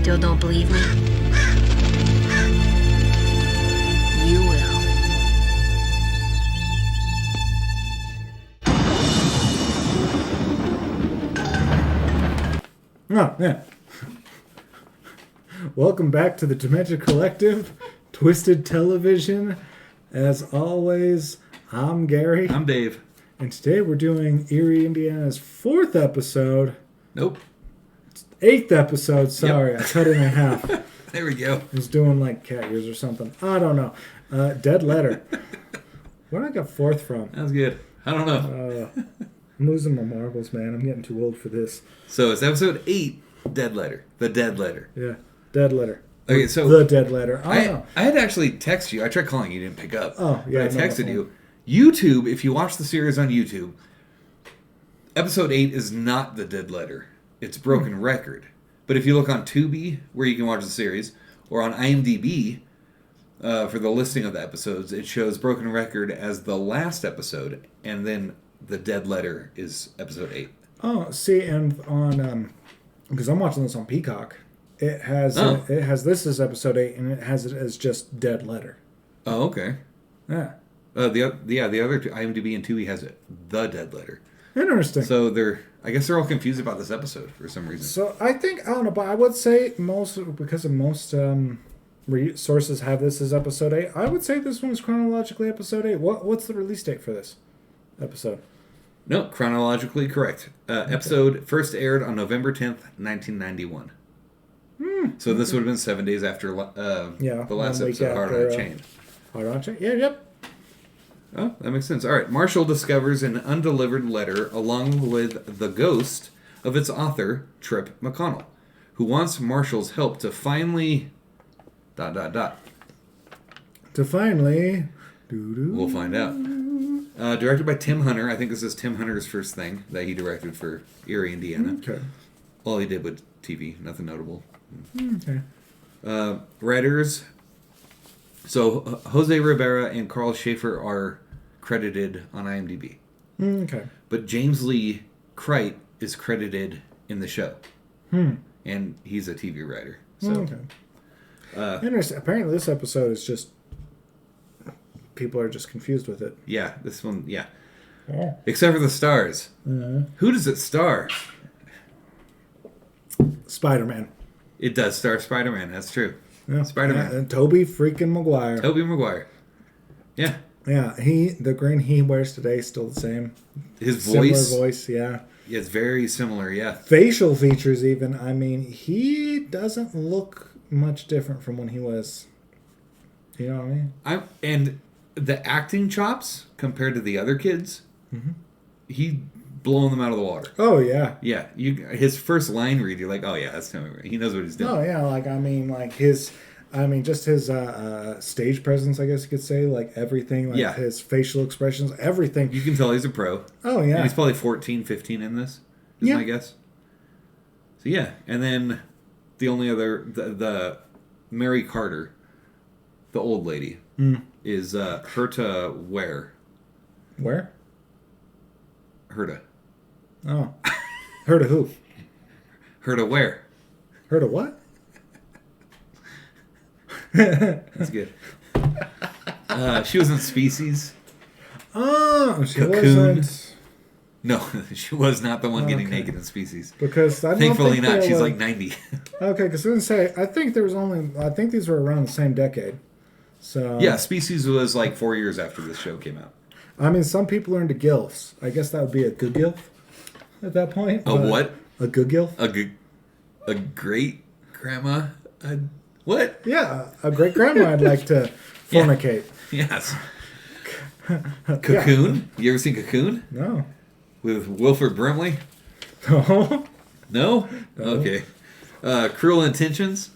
Still don't believe me? You will. Oh, yeah. Welcome back to the Dementia Collective, Twisted Television. As always, I'm Gary. I'm Dave. And today we're doing Eerie, Indiana's 4th episode. Nope. 8th episode, sorry. Yep. I cut it in half. There we go. I was doing like cat ears or something. I don't know. Dead Letter. Where did I get 4th from? That was good. I don't know. I'm losing my marbles, man. I'm getting too old for this. So it's episode 8, Dead Letter. The Dead Letter. Yeah, Dead Letter. Okay, so... The Dead Letter. I don't know. I had to actually text you. I tried calling you. You didn't pick up. Oh, yeah. I texted you. YouTube, if you watch the series on YouTube, episode 8 is not the Dead Letter. It's Broken Record. But if you look on Tubi, where you can watch the series, or on IMDb, for the listing of the episodes, it shows Broken Record as the last episode, and then the Dead Letter is episode 8. Oh, see, and on, because I'm watching this on Peacock, it has this as episode 8, and it has it as just Dead Letter. Oh, okay. Yeah. The other two, IMDb and Tubi has it, The Dead Letter. Interesting. So I guess they're all confused about this episode for some reason. So I don't know, but I would say most sources have this as episode 8. I would say this one's chronologically episode 8. What's the release date for this episode? No, chronologically correct. Episode first aired on November 10th, 1991. So this would have been 7 days after the last episode, Hard on a Chain. Hard on a Chain? Yeah, yep. Oh, that makes sense. All right. Marshall discovers an undelivered letter along with the ghost of its author, Trip McConnell, who wants Marshall's help to finally... ... To finally... We'll find out. Directed by Tim Hunter. I think this is Tim Hunter's first thing that he directed for Eerie, Indiana. Okay. All he did with TV. Nothing notable. Okay. Writers... So, Jose Rivera and Carl Schaefer are credited on IMDb. Okay. But James Lee Crite is credited in the show. And he's a TV writer. So, okay. Interesting. Apparently this episode is just... People are just confused with it. Yeah, this one, yeah. Yeah. Except for the stars. Who does it star? Spiderman. It does star Spider-Man, that's true. Yeah. Spider-Man. And Tobey freaking Maguire. Tobey Maguire. Yeah. Yeah, the grin he wears today is still the same. His voice. Similar voice, yeah. Yeah, it's very similar, yeah. Facial features even. I mean, he doesn't look much different from when he was... You know what I mean? And the acting chops compared to the other kids, he blowing them out of the water. Oh, yeah. Yeah. His first line read, you're like, oh, yeah, that's Tobey. He knows what he's doing. Oh, yeah, just his stage presence, I guess you could say, like everything, like his facial expressions, everything. You can tell he's a pro. Oh, yeah. And he's probably 14, 15 in this, is my guess. So, yeah. And then the only other, the Mary Carter, the old lady, is Herta Ware. Where? Herta. Oh. Herta who? Herta Ware. Herta what? That's good. She was in Species. Oh, she Cocoon. wasn't. No, she was not the one getting naked in Species. Because I don't Thankfully think not. She's like 90. Okay, because I was going to say, I think these were around the same decade. So yeah, Species was like 4 years after this show came out. I mean, some people are into gilfs. I guess that would be a good gilf at that point. A what? A good gilf? A great grandma? What? Yeah, a great grandma I'd like to fornicate. Yes. Cocoon? You ever seen Cocoon? No. With Wilford Brimley? No. No? Okay. Cruel Intentions?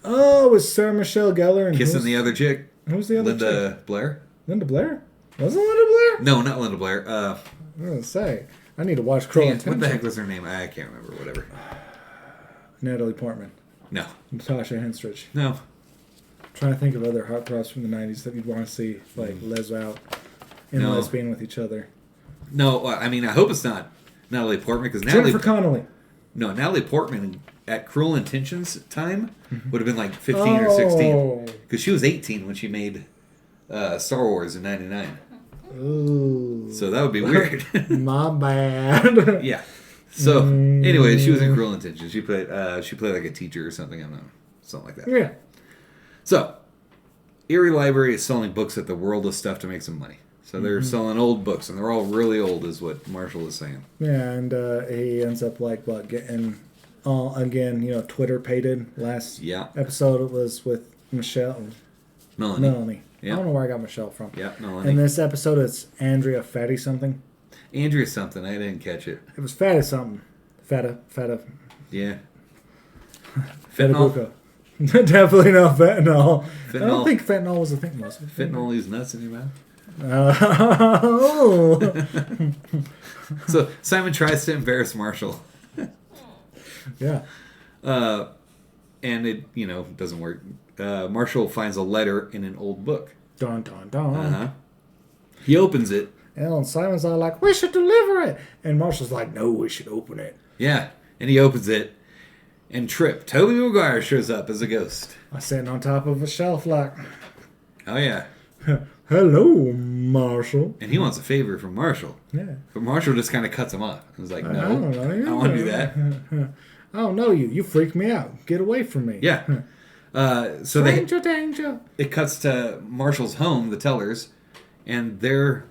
Oh, it was Sarah Michelle Gellar and Kissing the other chick? Who's the other chick? Linda Blair? Linda Blair? Wasn't Linda Blair? No, not Linda Blair. I was going to say, I need to watch Cruel Intentions. What the heck was her name? I can't remember. Whatever. Natalie Portman. No. Natasha Henstridge. No. I'm trying to think of other heartthrobs from the 90s that you'd want to see, like Les out and lesbian with each other. No, I mean, I hope it's not Natalie Portman, because Jennifer Connelly. No, Natalie Portman at Cruel Intentions time would have been like 15 or 16. Because she was 18 when she made Star Wars in 99. Ooh. So that would be weird. My bad. Yeah. So, anyway, she was in Cruel Intentions. She played like a teacher or something. I don't know. Something like that. Yeah. So, Eerie Library is selling books at the World of Stuff to make some money. So they're selling old books, and they're all really old, is what Marshall is saying. Yeah, and he ends up getting again, Twitter pated. Last episode it was with Melanie. Yeah. I don't know where I got Michelle from. Yeah, Melanie. In this episode, it's Andrea Fatty something. Andrea something. I didn't catch it. It was Fatty something. Feta. Yeah. Fentanyl? Definitely not fentanyl. Fentanyl. I don't think fentanyl was a thing, was it? Fentanyl leaves nuts in your mouth. Oh. So Simon tries to embarrass Marshall. Yeah. And it, doesn't work. Marshall finds a letter in an old book. Dun, dun, dun. Uh-huh. He opens it. And Simon's all like, we should deliver it. And Marshall's like, no, we should open it. Yeah. And he opens it. And Tobey Maguire shows up as a ghost. I'm sitting on top of a shelf like, Oh, yeah. hello, Marshall. And he wants a favor from Marshall. Yeah. But Marshall just kind of cuts him off. He's like, no, I don't know you. I don't want to do that. I don't know you. You freak me out. Get away from me. Yeah. So danger. it cuts to Marshall's home, the Tellers, and they're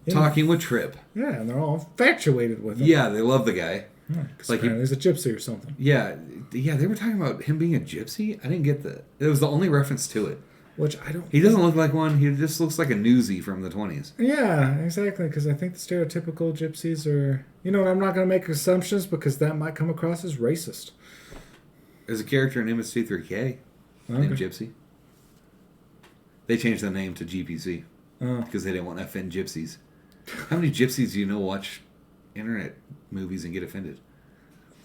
talking with Trip. Yeah, and they're all infatuated with him. Yeah, they love the guy. Yeah, Like he's a gypsy or something. Yeah, they were talking about him being a gypsy. I didn't get that. It was the only reference to it. Which I don't... He doesn't look like one. He just looks like a newsie from the 20s. Yeah, exactly, because I think the stereotypical gypsies are... I'm not going to make assumptions because that might come across as racist. There's a character in MS3 named Gypsy. They changed the name to GPC because they didn't want to offend gypsies. How many gypsies do you know watch internet movies and get offended?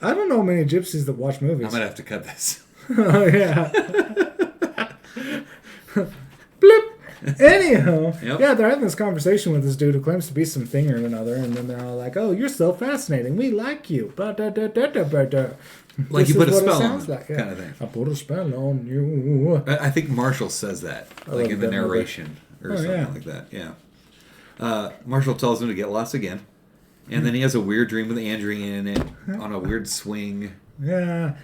I don't know many gypsies that watch movies. I might have to cut this. Oh, yeah. Blip. Anyhow, yeah, they're having this conversation with this dude who claims to be something or another, and then they're all like, "Oh, you're so fascinating. We like you." Like you put a spell on him, like. kind of thing. I put a spell on you. I think Marshall says that, like in the narration or something like that. Yeah. Marshall tells him to get lost again, and then he has a weird dream with Andrea in it on a weird swing. Yeah.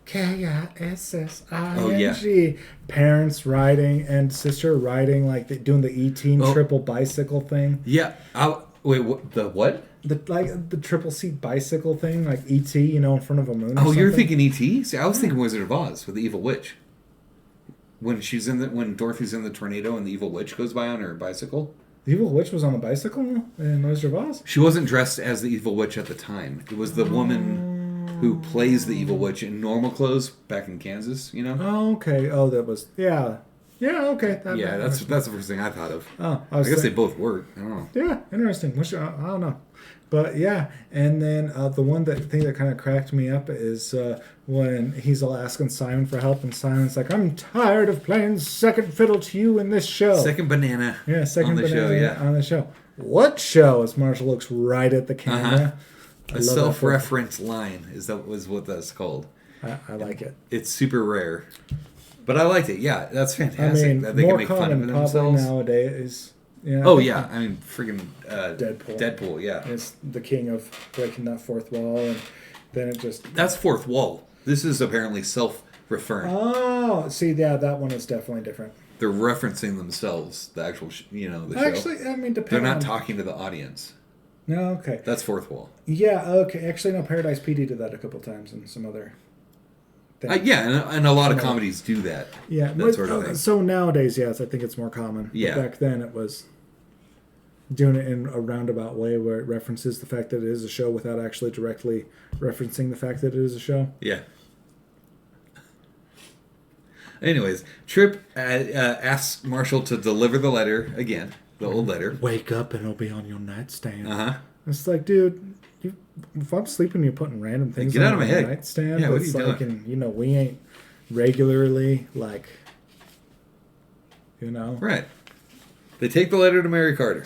K-I-S-S-I-N-G. Oh, yeah. Parents riding and sister riding, like doing the E-Team triple bicycle thing. Yeah. Wait, what? The what? The triple seat bicycle thing, like E.T., in front of a moon. Oh, you're thinking E.T.? See, I was thinking Wizard of Oz with the evil witch. When Dorothy's in the tornado and the evil witch goes by on her bicycle. The evil witch was on a bicycle in Wizard of Oz? She wasn't dressed as the evil witch at the time. It was the woman who plays the evil witch in normal clothes back in Kansas, Oh, okay. Oh, that was... Yeah. Yeah, okay. That's the first thing I thought of. Oh, I guess they both work. I don't know. Yeah, interesting. I don't know. But yeah, and then the thing that kind of cracked me up is when he's all asking Simon for help, and Simon's like, "I'm tired of playing second fiddle to you in this show." Second banana. Yeah, second on the banana show. Yeah, on the show. What show? As Marshall looks right at the camera. A self-reference line was what that's called. I like it. It's super rare, but I liked it. Yeah, that's fantastic. I mean, that they more can make fun of common themselves nowadays. Yeah. I mean, freaking Deadpool. Yeah, is the king of breaking that fourth wall, and then it just... That's fourth wall. This is apparently self-referring. Oh, see, yeah, that one is definitely different. They're referencing themselves, the actual, the show. Actually, I mean, they're not talking to the audience. No, okay. That's fourth wall. Yeah, okay. Actually, no, Paradise PD did that a couple times and some other things. And a lot of comedies do that. Yeah, that sort of thing. So nowadays, yes, I think it's more common. Yeah. But back then, it was doing it in a roundabout way where it references the fact that it is a show without actually directly referencing the fact that it is a show. Yeah. Anyways, Trip asks Marshall to deliver the letter again, the old letter. Wake up and it'll be on your nightstand. Uh-huh. It's like, dude, if I'm sleeping, you're putting random things Get out on of my my head. nightstand. Yeah, what are you like, doing? And, we ain't regularly, like, Right. They take the letter to Mary Carter.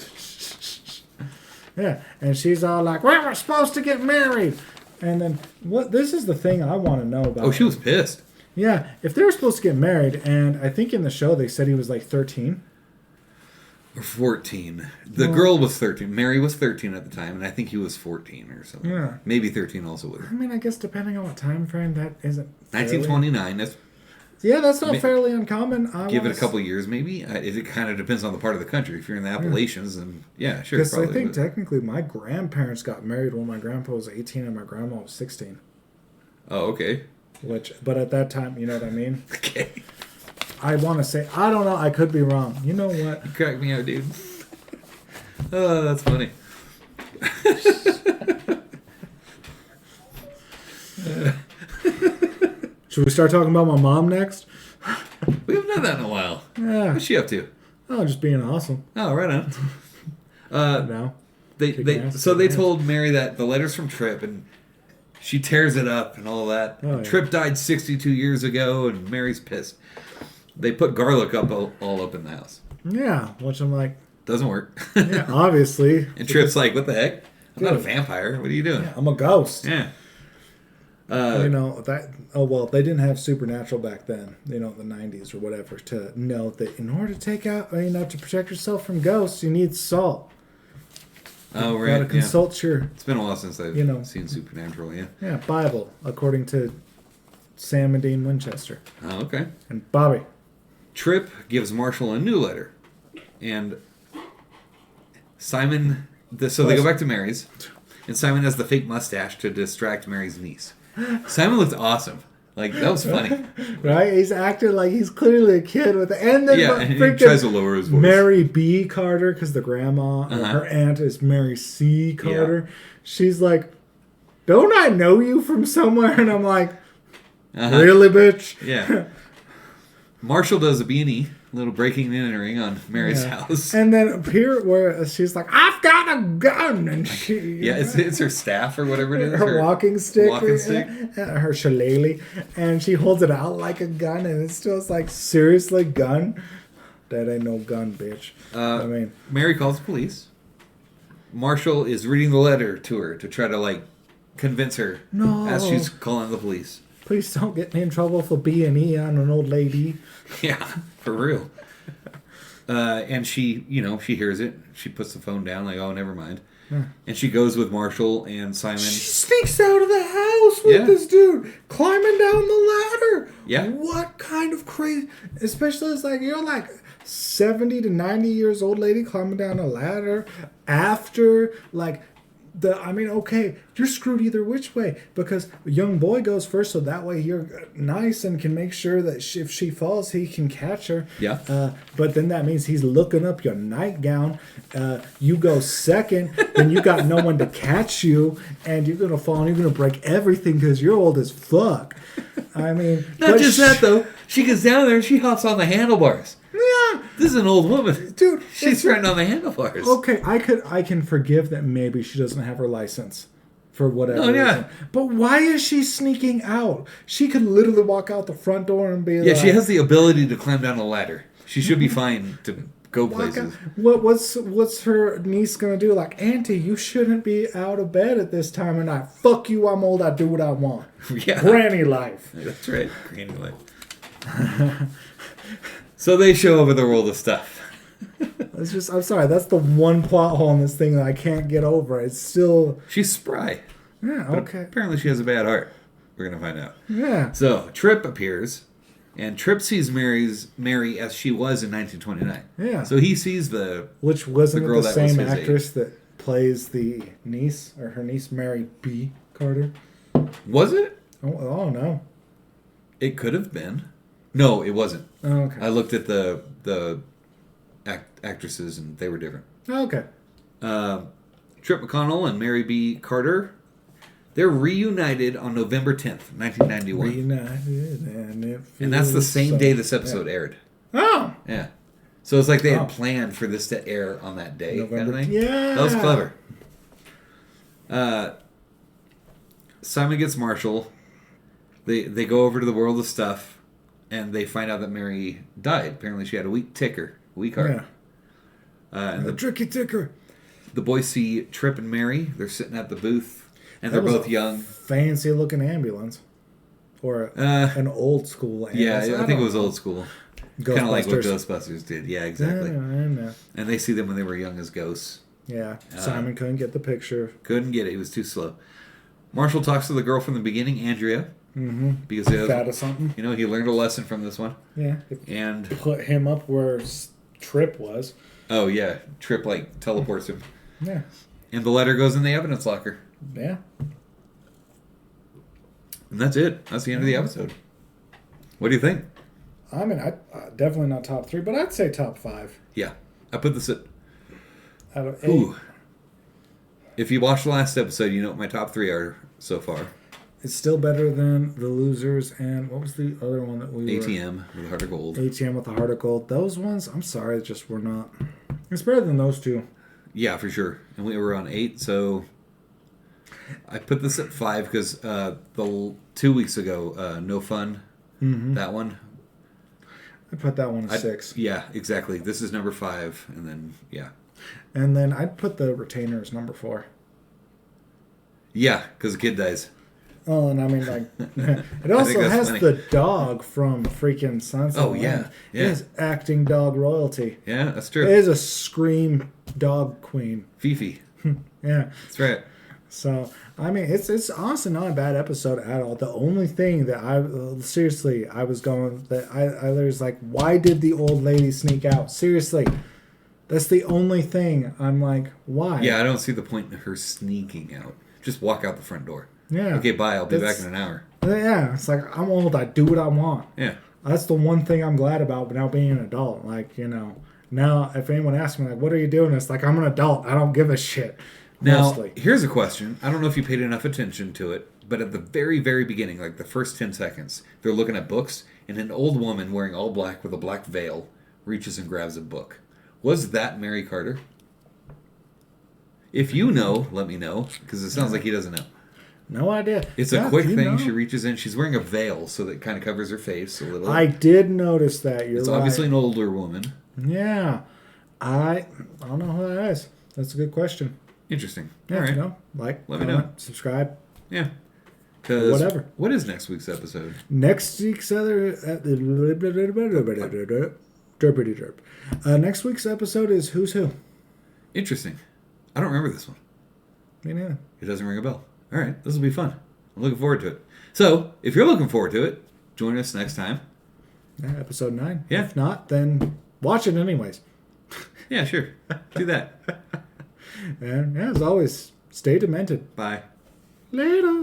Yeah, and she's all like, "Well, we're supposed to get married." And then what? This is the thing I want to know about. Oh, she was pissed. Yeah, if they were supposed to get married, and I think in the show they said he was like 13. Or 14. The girl was 13. Mary was 13 at the time, and I think he was 14 or something. Yeah. Maybe 13 also with I her. mean, I guess depending on what time frame, that isn't. 1929. That's Yeah, that's not fairly uncommon. give it a couple years, maybe. It kind of depends on the part of the country. If you're in the Appalachians, then yeah, sure. Because I probably think would. technically my grandparents got married when my grandpa was 18 and my grandma was 16. Oh, okay. But at that time, you know what I mean? Okay. I want to say, I don't know, I could be wrong. You know what? You crack me out, dude. Oh, that's funny. Should we start talking about my mom next? We haven't done that in a while. Yeah. What's she up to? Oh, just being awesome. Oh, right on. No. They told Mary that the letter's from Tripp, and she tears it up and all that. Oh, yeah. Tripp died 62 years ago, and Mary's pissed. They put garlic up all up in the house. Yeah, which I'm like, Doesn't work. yeah, obviously. And Tripp's like, what the heck? I'm not a vampire. What are you doing? Yeah, I'm a ghost. Yeah. You know, that, oh, well, they didn't have supernatural back then, you know, the 90s or whatever, to know that in order to take out, you know, to protect yourself from ghosts, you need salt. Oh, You right. gotta consult your, It's been a while since I've You know. seen Supernatural, yeah. yeah, Bible, according to Sam and Dean Winchester. Oh, okay. And Bobby. Tripp gives Marshall a new letter. And Simon... So they go back to Mary's. And Simon has the fake mustache to distract Mary's niece. Simon looked awesome. Like, that was funny. Right? He's acting like he's clearly a kid with, and then Yeah, and he freaking tries to lower his voice. Mary B. Carter, because the grandma, or her aunt is Mary C. Carter. Yeah. She's like, don't I know you from somewhere? And I'm like, Uh-huh. really, bitch? Yeah. Marshall does a B&E, a little breaking and entering on Mary's house. And then here, where she's like, I've got a gun, and she, Yeah, it's her staff or whatever it is. her walking stick, Walking stick. her shillelagh, and she holds it out like a gun, and it's just like, seriously, gun? That ain't no gun, bitch. I mean, Mary calls the police. Marshall is reading the letter to her to try to, like, convince her No. as she's calling the police. please don't get me in trouble for B&E on an old lady. Yeah, for real. And she, she hears it. She puts the phone down, like, oh, never mind. Yeah. And she goes with Marshall and Simon. She sneaks out of the house with this dude climbing down the ladder. Yeah. What kind of crazy... Especially, it's like, you're like 70 to 90 years old lady climbing down a ladder after, like... okay, you're screwed either which way, because a young boy goes first, so that way you're nice and can make sure that if she falls, he can catch her. Yeah. But then that means he's looking up your nightgown. You go second, then you got no one to catch you, and you're gonna fall and you're gonna break everything because you're old as fuck. I mean, Not just that, though. She gets down there and she hops on the handlebars. Yeah, This is an old woman. dude. She's right on the handlebars. Okay, I can forgive that maybe she doesn't have her license for whatever reason. But why is she sneaking out? She could literally walk out the front door and be like... Yeah, she has the ability to climb down a ladder. She should be fine to go places. What's her niece gonna do? Like, Auntie, you shouldn't be out of bed at this time of night. Fuck you, I'm old, I do what I want. Yeah. Granny life. That's right. Granny life. So they show over the world of stuff. I'm sorry, that's the one plot hole in this thing that I can't get over. It's still... She's spry. Yeah, But okay. apparently she has a bad heart. We're going to find out. Yeah. So Tripp appears, and Tripp sees Mary as she was in 1929. Yeah. So he sees the... Which wasn't The it girl the that was same his actress that plays the niece, or her niece, Mary B. Carter? Was it? Oh no. It could have been. No, it wasn't. Oh, okay. I looked at the actresses, and they were different. Oh, okay. Tripp McConnell and Mary B. Carter, they're reunited on November 10th, 1991. Reunited and it And that's the feels same so- day this episode aired. Oh! Yeah. So it's like they Oh. had planned for this to air on that day. Kind November. of thing. Yeah. That was clever. Simon gets Marshall. They go over to the world of stuff, and they find out that Mary died. Apparently she had a weak heart. Yeah. And The tricky ticker. the boys see Tripp and Mary. They're sitting at the booth. And they're That was both a young. Fancy looking ambulance. Or an old school ambulance. Yeah, I think it was old school. Kind of like what Ghostbusters. Ghostbusters did. Yeah, exactly. I know. And they see them when they were young as ghosts. Yeah, Simon couldn't get the picture. Couldn't get it. He was too slow. Marshall talks to the girl from the beginning, Andrea. Mm-hmm. Because he That is something. he learned a lesson from this one. Yeah. And Put him up where Trip was. oh yeah, Trip like teleports him. Yeah. And the letter goes in the evidence locker. Yeah. And that's it. That's the end of the episode. What do you think? I mean, I definitely not top 3, but I'd say top 5 Yeah, I put this at. out of 8. Ooh. If you watched the last episode, you know what my top 3 are so far. It's still better than The Losers and what was the other one that we ATM with Heart of Gold. ATM with the Heart of Gold. Those ones, I'm sorry, just were not. It's better than those two. Yeah, for sure. And we were on 8, so I put this at 5 because the 2 weeks ago, No Fun, that one. I put that one at 6. Yeah, exactly. This is number 5, and then yeah. And then I'd put The Retainers number 4. Yeah, because the kid dies. Oh, and I mean, like, it also has funny. the dog from freaking Sunset. Oh, yeah. Yeah. It is acting dog royalty. Yeah, that's It true. is a scream dog queen. Fifi. Yeah. That's right. So, I mean, it's honestly not a bad episode at all. The only thing that I was going, that I was like, why did the old lady sneak out? Seriously. That's the only thing. I'm like, why? Yeah, I don't see the point in her sneaking out. Just walk out the front door. Yeah. Okay, bye. I'll be back in an hour. Yeah, it's like, I'm old. I do what I want. Yeah. That's the one thing I'm glad about now being an adult. Like, now if anyone asks me, like, what are you doing? It's like, I'm an adult. I don't give a shit. Now, Mostly. here's a question. I don't know if you paid enough attention to it, but at the very, very beginning, like the first 10 seconds, they're looking at books, and an old woman wearing all black with a black veil reaches and grabs a book. Was that Mary Carter? If you know, let me know, because it sounds like he doesn't know. No idea. It's a quick thing. She reaches in. She's wearing a veil, so that kind of covers her face a little. I did notice that. You're It's right. obviously an older woman. Yeah. I don't know who that is. That's a good question. Interesting. Yeah, All right. Like, Let me comment, know. subscribe. Yeah. 'Cause Whatever. What is next week's episode? Next week's next week's episode is Who's Who. Interesting. I don't remember this one. Me neither. It doesn't ring a bell. All right. This will be fun. I'm looking forward to it. So, if you're looking forward to it, join us next time. Yeah, episode 9. Yeah. If not, then watch it anyways. Yeah, sure. Do that. And yeah, as always, stay demented. Bye. Later.